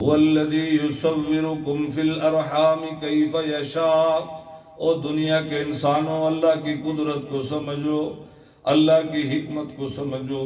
والذی یصورکم فی الارحام کیف یشاء۔ او دنیا کے انسانوں، اللہ کی قدرت کو سمجھو، اللہ کی حکمت کو سمجھو،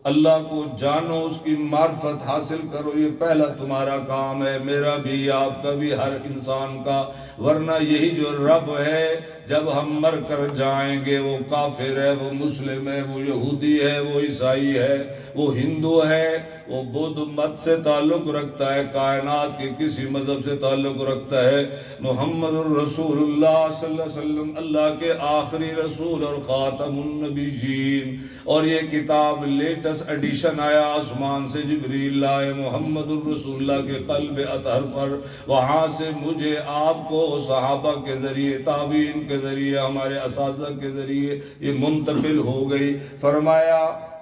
اللہ کو جانو، اس کی معرفت حاصل کرو۔ یہ پہلا تمہارا کام ہے، میرا بھی، آپ کا بھی، ہر انسان کا۔ ورنہ یہی جو رب ہے، جب ہم مر کر جائیں گے، وہ کافر ہے، وہ مسلم ہے، وہ یہودی ہے، وہ عیسائی ہے، وہ ہندو ہے، وہ بدھ مت سے تعلق رکھتا ہے، کائنات کے کسی مذہب سے تعلق رکھتا ہے، محمد الرسول اللہ صلی اللہ علیہ وسلم اللہ کے آخری رسول اور خاتم النبیین، اور یہ کتاب لیٹسٹ ایڈیشن آیا آسمان سے، جبریل لائے محمد الرسول اللہ کے قلب اطہر پر، وہاں سے مجھے، آپ کو، صحابہ کے ذریعے، تابعین کے ذریعے، ہمارے اساتذہ کے ذریعے یہ منتقل ہو گئی۔ فرمایا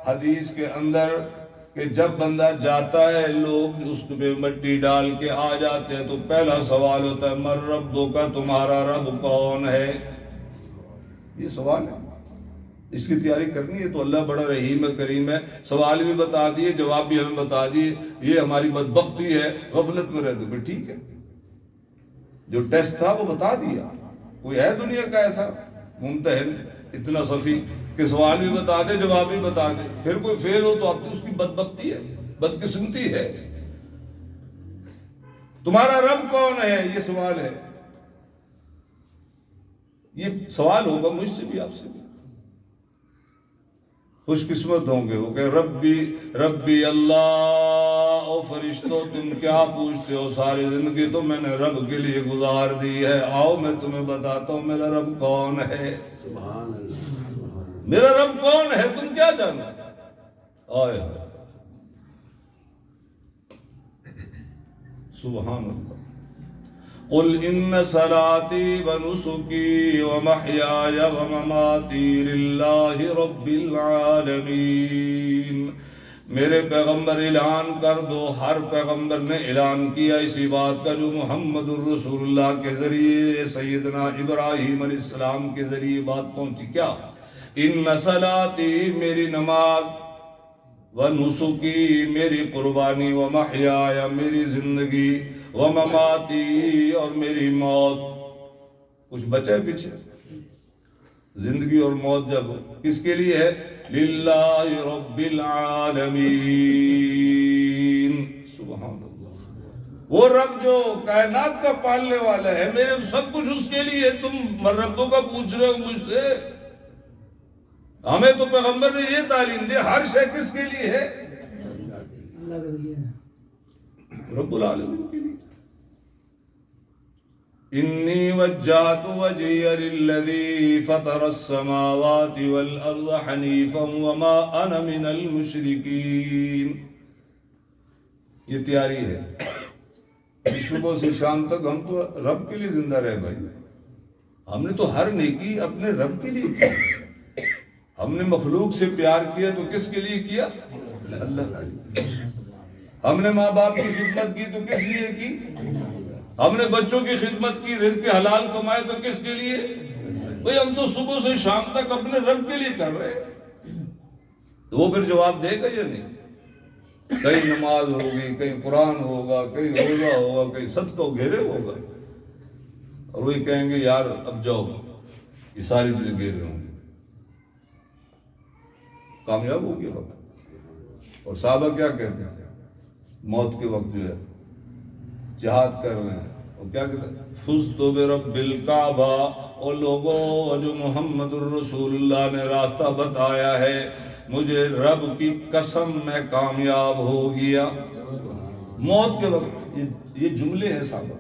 حدیث کے اندر کہ جب بندہ جاتا ہے، لوگ اس پہ مٹی ڈال کے آ جاتے ہیں، تو پہلا سوال ہوتا ہے من ربک، تمہارا رب کون ہے؟ یہ سوال ہے، اس کی تیاری کرنی ہے۔ تو اللہ بڑا رحیم ہے، کریم ہے، سوال بھی بتا دیے، جواب بھی ہمیں بتا دیے۔ یہ ہماری بدبختی ہے، غفلت میں رہتے پھر ٹھیک ہے، جو ٹیسٹ تھا وہ بتا دیا۔ کوئی ہے دنیا کا ایسا ممتحن اتنا صفی کہ سوال بھی بتا دے، جواب بھی بتا دے؟ پھر کوئی فیل ہو تو اب تو اس کی بدبختی ہے، بدقسمتی ہے۔ تمہارا رب کون ہے؟ یہ سوال ہے، یہ سوال ہوگا مجھ سے بھی، آپ سے بھی۔ خوش قسمت ہوں گے وہ کہ ربی ربی اللہ، او فرشتوں تم کیا پوچھتے ہو، ساری زندگی تو میں نے رب کے لیے گزار دی ہے، آؤ میں تمہیں بتاتا ہوں میرا رب کون ہے۔ سبحان اللہ، میرا رب کون ہے تم کیا جانو؟ آئے سبحان اللہ۔ قل ان صلاتي ونسكي ومحياي ومماتي لله رب العالمین۔ میرے پیغمبر اعلان کر دو، ہر پیغمبر نے اعلان کیا اسی بات کا جو محمد الرسول اللہ کے ذریعے، سیدنا ابراہیم علیہ السلام کے ذریعے بات پہنچی۔ کیا؟ ان صلاتی، میری نماز، ونسکی، میری قربانی، ومحیایا، میری زندگی، ومماتی، اور میری موت۔ کچھ بچے پیچھے؟ زندگی اور موت جب کس کے لیے ہے؟ للہ رب العالمین۔ سبحان اللہ، وہ رب جو کائنات کا پالنے والا ہے، میرے سب کچھ اس کے لیے۔ تم ربوں کا پوچھ رہے ہو مجھ سے؟ ہمیں تو پیغمبر نے یہ تعلیم دی، ہر شے کس کے لیے ہے؟ اللہ کے لیے، رب العالمین کے لیے۔ انی وجہت وجہی للذی فطر السماوات والارض حنیفا وما انا من المشرکین۔ یہ تیاری ہے، صبح سے شام تک ہم تو رب کے لیے زندہ رہے بھائی۔ ہم نے تو ہر نیکی اپنے رب کے لیے کی۔ ہم نے مخلوق سے پیار کیا تو کس کے لیے کیا؟ اللہ کے لیے۔ ہم نے ماں باپ کی خدمت کی تو کس لیے کی؟ ہم نے بچوں کی خدمت کی، رزق حلال کمائے تو کس کے لیے؟ بھئی ہم تو صبح سے شام تک اپنے رب کے لیے کر رہے ہیں، تو وہ پھر جواب دے گا یا نہیں؟ کہیں نماز ہوگی، کہیں قرآن ہوگا، کہیں روزہ ہوگا، کہیں صدقہ و گھیرے ہوگا، اور وہی کہیں گے یار اب جاؤ، یہ ساری چیزیں گھیرے ہوں گے۔ کامیاب ہو گیا وقت۔ اور صحابہ کیا کہتے ہیں موت کے وقت جو ہے جہاد کر رہے ہیں، اور کیا کہتے ہیں؟ فزت برب الکعبہ، اور لوگوں جو محمد الرسول اللہ نے راستہ بتایا ہے، مجھے رب کی قسم میں کامیاب ہو گیا۔ موت کے وقت یہ جملے ہیں صحابہ،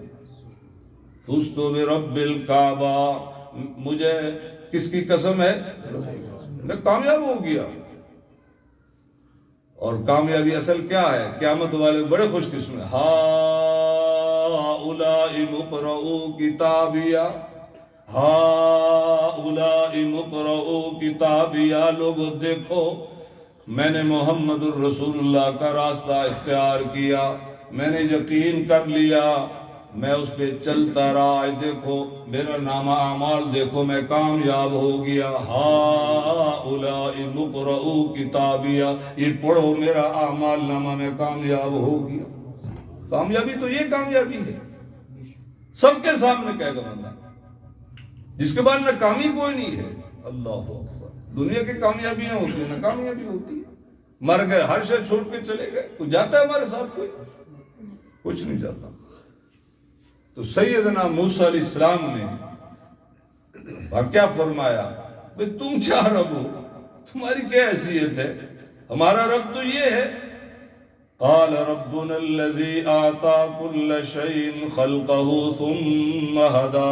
فزت برب الکعبہ، مجھے کس کی قسم ہے؟ میں کامیاب ہو گیا۔ اور کامیابی اصل کیا ہے؟ قیامت والے بڑے خوش قسم ہیں، ہؤلاء مقرؤوا کتابیہ، ہؤلاء مقرؤوا کتابیہ، لوگو دیکھو میں نے محمد الرسول اللہ کا راستہ اختیار کیا، میں نے یقین کر لیا، میں اس پہ چلتا رہا، دیکھو میرا نامہ اعمال دیکھو، میں کامیاب ہو گیا۔ ہؤلاء مقرؤوا کتابیہ، یہ پڑھو میرا اعمال نامہ، میں کامیاب ہو گیا۔ کامیابی تو یہ کامیابی ہے، سب کے سامنے کہے گا بندہ، جس کے بعد ناکامی کوئی نہیں ہے۔ اللہ اکبر، دنیا کی کامیابیاں ہوتی ہیں، ناکامیابی ہوتی ہے، مر گئے، ہر شے چھوڑ کے چلے گئے، کوئی جاتا ہے ہمارے ساتھ؟ کوئی کچھ نہیں جاتا۔ تو سیدنا موسیٰ علیہ السلام نے کیا فرمایا، بھئی تم کیا رب ہو، تمہاری کیا حیثیت ہے، ہمارا رب تو یہ ہے۔ قال ربنا الذي آتا كل شيء خلقه ثم هدى،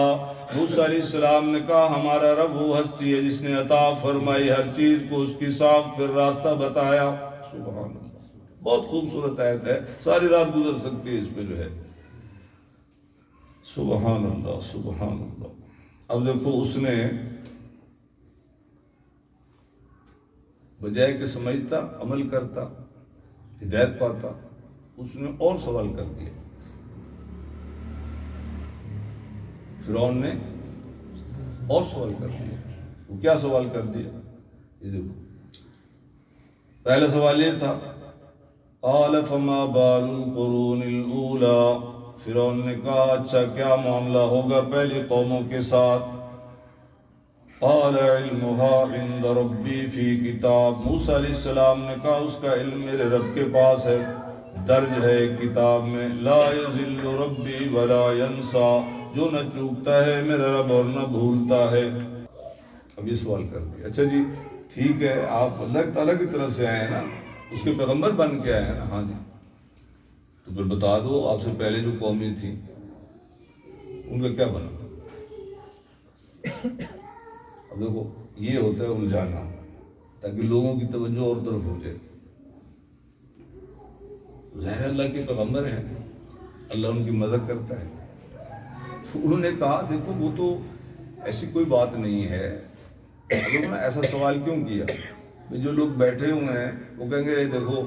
موسیٰ علیہ السلام نے کہا ہمارا رب وہ ہستی ہے جس نے عطا فرمائی ہر چیز کو، اس کی ساخت پھر راستہ بتایا۔ سبحان اللہ، بہت خوبصورت آیت ہے، ساری رات گزر سکتی ہے اس پہ جو ہے۔ سبحان اللہ سبحان اللہ۔ اب دیکھو، اس نے بجائے کہ سمجھتا، عمل کرتا، ہدایت پاتا، اس نے اور سوال کر دیا۔ فرعون نے اور سوال کر دیا۔ وہ کیا سوال کر دیا؟ یہ دیکھو، پہلا سوال یہ تھا، قال فما بال القرون الاولى، فرعون نے کہا اچھا کیا معاملہ ہوگا پہلی قوموں کے ساتھ؟ قال علمها عند ربی فی کتاب، موسیٰ علیہ السلام نے کہا اس کا علم میرے رب کے پاس ہے، درج ہے کتاب میں، لا یضل ربی ولا ینسا، جو نہ چوکتا ہے میرا رب اور نہ بھولتا ہے۔ اب یہ سوال کر دیا، اچھا جی ٹھیک ہے، آپ اللہ تعالیٰ کی طرف سے آئے ہیں نا، اس کے پیغمبر بن کے آئے ہیں نا؟ ہاں جی، تو پھر بتا دو آپ سے پہلے جو قومیں تھیں ان کا کیا بنا؟ اب دیکھو، یہ ہوتا ہے الجھانا، تاکہ لوگوں کی توجہ اور طرف ہو جائے۔ ظاہر اللہ کے پیغمبر ہیں، اللہ ان کی مدد کرتا ہے۔ تو انہوں نے کہا دیکھو وہ تو ایسی کوئی بات نہیں ہے، لوگوں نے ایسا سوال کیوں کیا؟ جو لوگ بیٹھے ہوئے ہیں وہ کہیں گے دیکھو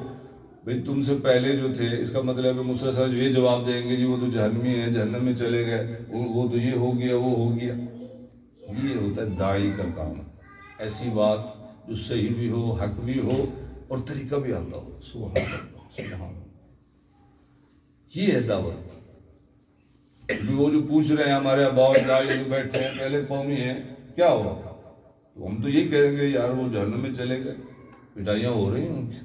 بھئی تم سے پہلے جو تھے، اس کا مطلب ہے موسیٰ صاحب جو یہ جواب دیں گے جی وہ تو جہنمی ہیں، جہنم میں چلے گئے، وہ تو یہ ہو گیا وہ ہو گیا۔ یہ ہوتا ہے داعی کا کام، ایسی بات جو صحیح بھی ہو، حق بھی ہو اور طریقہ بھی آتا ہو۔ سبحان اللہ سبحان اللہ، یہ ہے دعوت۔ ابھی وہ جو پوچھ رہے ہیں ہمارے آباء و اجداد جو بیٹھے ہیں پہلے قومی ہیں، کیا ہوا؟ تو ہم تو یہ کہیں گے یار وہ جہنم میں چلے گئے، پٹائیاں ہو رہی ہوں گی،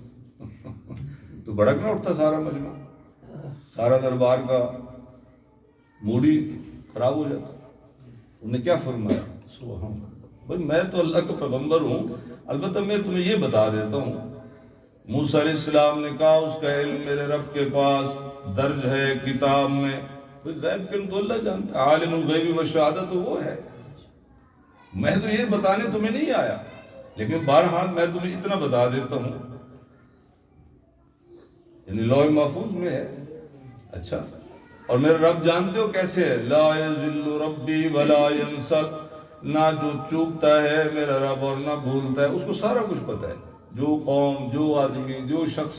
تو بھڑک نہ اٹھتا سارا مجمع، سارا دربار کا موڈی خراب ہو جاتا۔ انہوں نے کیا فرمایا؟ سبحان اللہ، بھائی میں تو اللہ کا پیغمبر ہوں، البتہ میں تمہیں یہ بتا دیتا ہوں، موسیٰ علیہ السلام نے کہا اس کا علم میرے رب کے پاس درج ہے کتاب میں۔ غیب کے علم تو اللہ جانتا ہے، عالم الغیب والشہادہ تو وہ ہے، میں تو یہ بتانے تمہیں نہیں آیا، لیکن بہرحال میں تمہیں اتنا بتا دیتا ہوں، یعنی لوح محفوظ میں ہے۔ اچھا، اور میرے رب جانتے ہو کیسے ہے؟ لا یضل ربی ولا ینسا، نہ جو چوکتا ہے میرا رب اور نہ بھولتا ہے، اس کو سارا کچھ پتہ ہے، جو قوم، جو آدمی، جو شخص،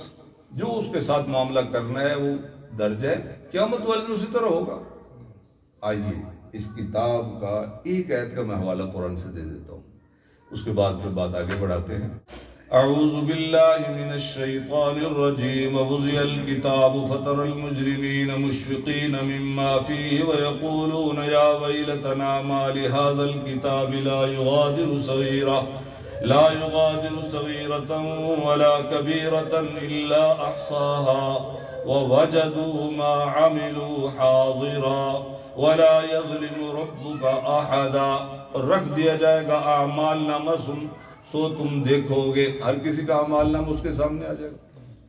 جو اس کے ساتھ معاملہ کرنا ہے وہ درج ہے، قیامت والے دن اسی طرح ہوگا۔ آئیے اس کتاب کا ایک آیت کا میں حوالہ قرآن سے دے دیتا ہوں، اس کے بعد پھر بات آگے بڑھاتے ہیں۔ اعوذ باللہ من الشیطان الرجیم، ووضع الکتاب فتر المجرمین مشفقین مما فیہ ویقولون یا ویلتنا ما لہذا الکتاب لا یغادر صغیرة ولا کبیرة الا احصاها ووجدوا ما عملوا حاضرا ولا یظلم ربک احدا، اور رکھ دیا جائے گا اعمال نامہ سو تم دیکھو گے، ہر کسی کا اعمال نامہ اس کے سامنے آ جائے گا،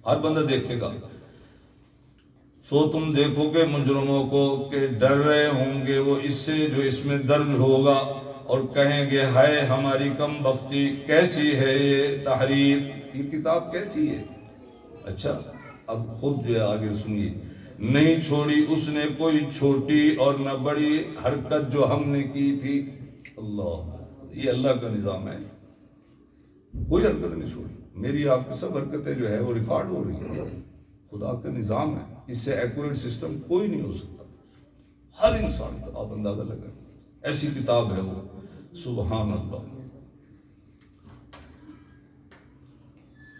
ہر بندہ دیکھے گا، سو تم دیکھو گے مجرموں کو کہ ڈر رہے ہوں گے وہ اس سے جو اس میں درج ہوگا، اور کہیں گے ہائے ہماری کم بختی، کیسی ہے یہ تحریر، یہ کتاب کیسی ہے۔ اچھا اب خود جو ہے آگے سنیے، نہیں چھوڑی اس نے کوئی چھوٹی اور نہ بڑی حرکت جو ہم نے کی تھی۔ اللہ، یہ اللہ کا نظام ہے، کوئی حرکت نہیں چھوڑی، میری آپ کی سب حرکتیں جو ہے وہ ریکارڈ ہو رہی ہیں، خدا کا نظام ہے، اس سے ایکوریٹ سسٹم کوئی نہیں ہو سکتا، ہر انسان کا آپ اندازہ لگائیں، ایسی کتاب ہے وہ۔ سبحان اللہ،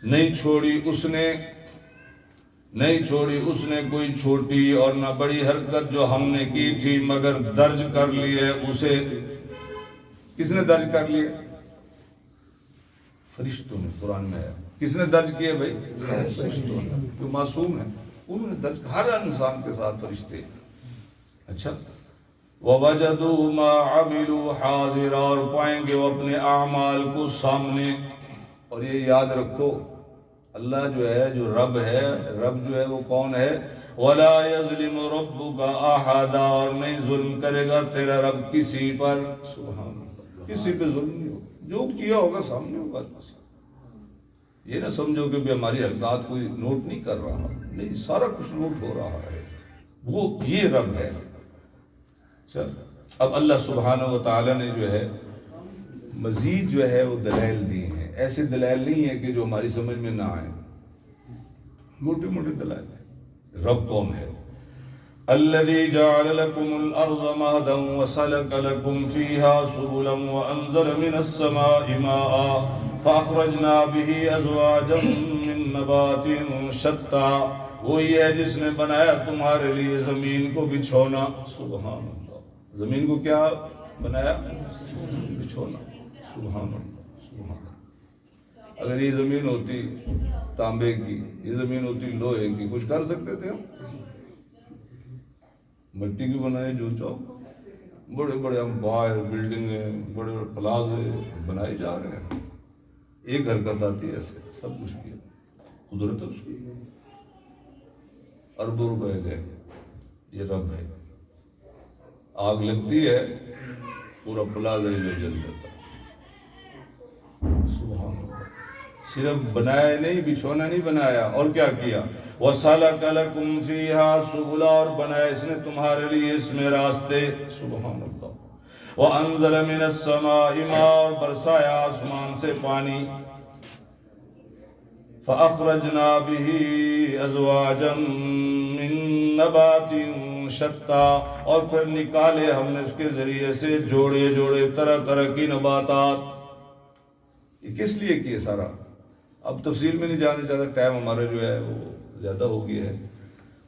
نہیں چھوڑی اس نے نہیں چھوڑی اس نے کوئی چھوٹی اور نہ بڑی حرکت جو ہم نے کی تھی مگر درج کر لیے اسے. کس نے درج کر لیے؟ فرشتوں نے. قرآن میں ہے. کس نے درج کیے بھائی؟ فرشتوں نے جو معصوم ہیں انہوں نے درج. ہر انسان کے ساتھ فرشتے. اچھا. وَوَجَدُوا مَا عَمِلُوا حَاضِرًا اور پائیں گے وہ اپنے اعمال کو سامنے. اور یہ یاد رکھو اللہ جو ہے جو رب ہے، رب جو ہے وہ کون ہے؟ وَلَا يَظْلِمُ رَبُّكَ أَحَدًا اور نہیں ظلم کرے گا تیرا رب کسی پر. سبحان اللہ. کسی پہ ظلم نہیں ہوگا. جو کیا ہوگا سامنے ہوگا. یہ نہ سمجھو کہ ہماری حرکات کوئی نوٹ نہیں کر رہا. نہیں، سارا کچھ نوٹ ہو رہا ہے. وہ یہ رب ہے. چل اب اللہ سبحانہ و تعالیٰ نے جو ہے مزید جو ہے وہ دلائل دی ہیں. ایسے دلائل نہیں ہے کہ جو ہماری سمجھ میں نہ آئے. موٹے موٹے دلائل ہیں. رب کون ہے؟ الذي جعل لكم الأرض مهدا وسلك لكم فيها سبلا وأنزل من السماء ماء فأخرجنا به أزواجا من نبات شتى. وہی ہے جس نے بنایا تمہارے لیے زمین کو بچھونا. سبحان اللہ. زمین کو کیا بنایا؟ بچھونا. سبحان اللہ. سبحان اللہ. اگر یہ زمین ہوتی تانبے کی، یہ زمین ہوتی لوہے کی، کچھ کر سکتے تھے ہم؟ مٹی کی بنائے جو چاہو. بڑے بڑے امپائر، بلڈنگیں، بڑے بڑے پلازے بنائے جا رہے ہیں. ایک حرکت آتی ہے ایسے سب کچھ کیا. قدرت ہے اس کی. اربوں روپے گئے. یہ رب ہے. آگ لگتی ہے پورا پلازا جو جل جاتا. سبحان اللہ. صرف بنایا نہیں، بچھونا نہیں بنایا، اور کیا کیا؟ وَسَلَكَ لَكُمْ فِيهَا سُبُلًا اور بنایا اس نے تمہارے لیے اس میں راستے. سبحان اللہ. وَأَنزَلَ مِنَ السَّمَاءِ مَاءً اور برسایا آسمان سے پانی. فَأَخْرَجْنَا بِهِ أَزْوَاجًا مِّن نَّبَاتٍ شَتَّىٰ اور پھر نکالے ہم نے اس کے ذریعے سے جوڑے جوڑے طرح طرح کی نباتات. یہ کس لیے کیے سارا؟ اب تفصیل میں نہیں جانا چاہتا، ٹائم ہمارا جو ہے وہ زیادہ ہو گیا ہے.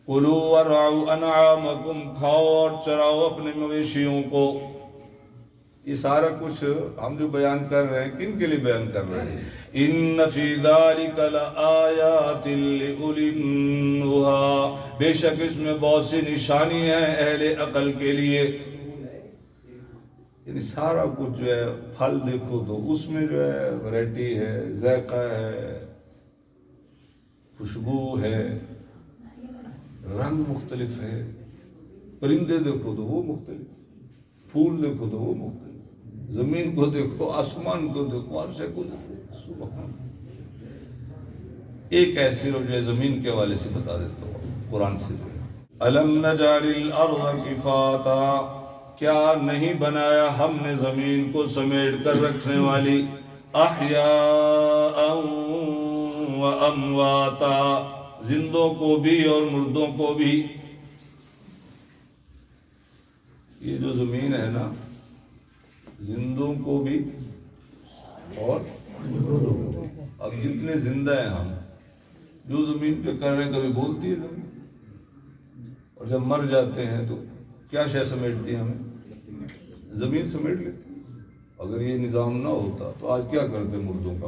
کُلُوا وَارْعَوْا أَنْعَامَكُمْ کھاؤ اور چراؤ اپنے مویشیوں کو. یہ سارا کچھ ہم جو بیان کر رہے ہیں کن کے لیے بیان کر رہے ہیں؟ إِنَّ فِي ذَلِكَ لَآيَاتٍ لِأُولِي النُّهَىٰ بے شک اس میں بہت سی نشانی ہیں اہل عقل کے لیے. یعنی سارا کچھ جو ہے پھل دیکھو تو اس میں جو ہے ورائٹی ہے، ذائقہ ہے، خوشبو ہے، رنگ مختلف ہے. پرندے دیکھو تو وہ مختلف، پھول دیکھو تو وہ مختلف، زمین کو دیکھو، آسمان کو دیکھو، عرش کو دیکھو. سبحان. ایک ایسی جو ہے زمین کے حوالے سے بتا دیتا ہوں قرآن سے. أَلَمْ نَجْعَلِ الْأَرْضَ كِفَاتًا کیا نہیں بنایا ہم نے زمین کو سمیٹ کر رکھنے والی. احیاء و امواتا زندوں کو بھی اور مردوں کو بھی. یہ جو زمین ہے نا زندوں کو بھی اور مردوں کو بھی. اب جتنے زندہ ہیں ہم جو زمین پہ کر رہے ہیں کبھی بولتی ہے زمین، اور جب مر جاتے ہیں تو کیا شے سمیٹتی ہے ہمیں؟ زمین سمیٹ لیتی. اگر یہ نظام نہ ہوتا تو آج کیا کرتے مردوں کا؟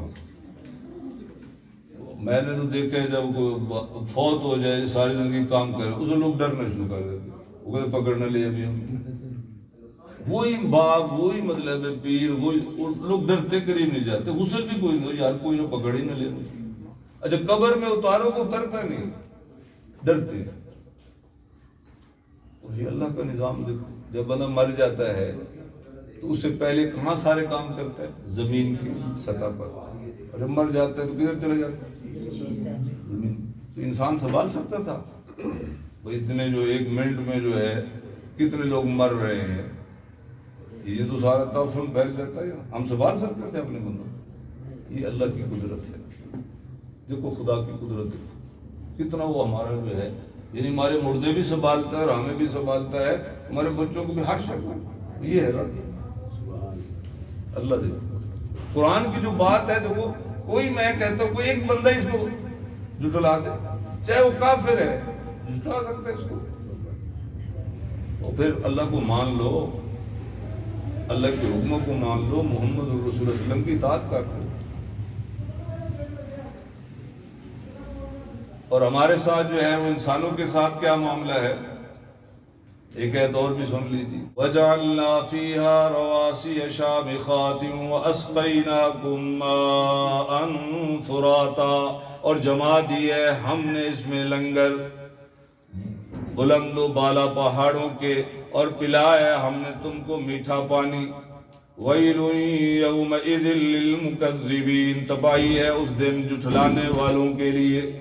میں نے تو دیکھا ہے جب کوئی فوت ہو جائے ساری زندگی کام کرے اسے لوگ ڈرنا شروع کر دیتے. وہ کہتے پکڑ نہ لے ابھی ہم. وہی باپ، وہی مطلب پیر، وہی لوگ ڈرتے قریب نہیں جاتے. غسل بھی کوئی نہیں، یار کوئی نہ پکڑ ہی نہ لے. اچھا قبر میں اتارو کو اترتا نہیں، ڈرتے. اور یہ اللہ کا نظام دیکھو. جب بندہ مر جاتا ہے تو اس سے پہلے کہاں سارے کام کرتا ہے؟ زمین کی سطح پر. اور جب مر جاتا ہے تو کدھر چلا جاتا ہے؟ زمین. تو انسان سنبھال سکتا تھا وہ اتنے جو ایک منٹ میں جو ہے کتنے لوگ مر رہے ہیں. یہ تو سارا تعفن پھیل جاتا ہے. ہم سنبھال سکتے تھے اپنے بندوں. یہ اللہ کی قدرت ہے. دیکھو خدا کی قدرت دیکھو کتنا وہ ہمارا جو ہے، یعنی ہمارے مردے بھی سنبھالتا ہے اور ہمیں بھی سنبھالتا ہے، ہمارے بچوں کو بھی ہر شکل. یہ ہے اللہ دیکھو. قرآن کی جو بات ہے دیکھو، کوئی میں کہتا ہوں کوئی ایک بندہ اس کو جھٹلا دے چاہے وہ کافر ہے جھٹلا سکتے اس کو. اور پھر اللہ کو مان لو، اللہ کے حکموں کو مان لو، محمد الرسول صلی اللہ علیہ وسلم کی اطاعت کر لو. اور ہمارے ساتھ جو ہے وہ انسانوں کے ساتھ کیا معاملہ ہے، ایک ایت اور بھی سن لیجیے. وَجَعَلْنَا فِيهَا رَوَاسِيَ شَامِخَاتٍ وَأَسْقَيْنَاكُم مَّاءً فُرَاتًا، اور جما دیے ہم نے اس میں لنگر بلند و بالا پہاڑوں کے، اور پلایا ہم نے تم کو میٹھا پانی. وَيْلٌ يَوْمَئِذٍ لِّلْمُكَذِّبِينَ، تباہی ہے اس دن جھٹلانے والوں کے لیے.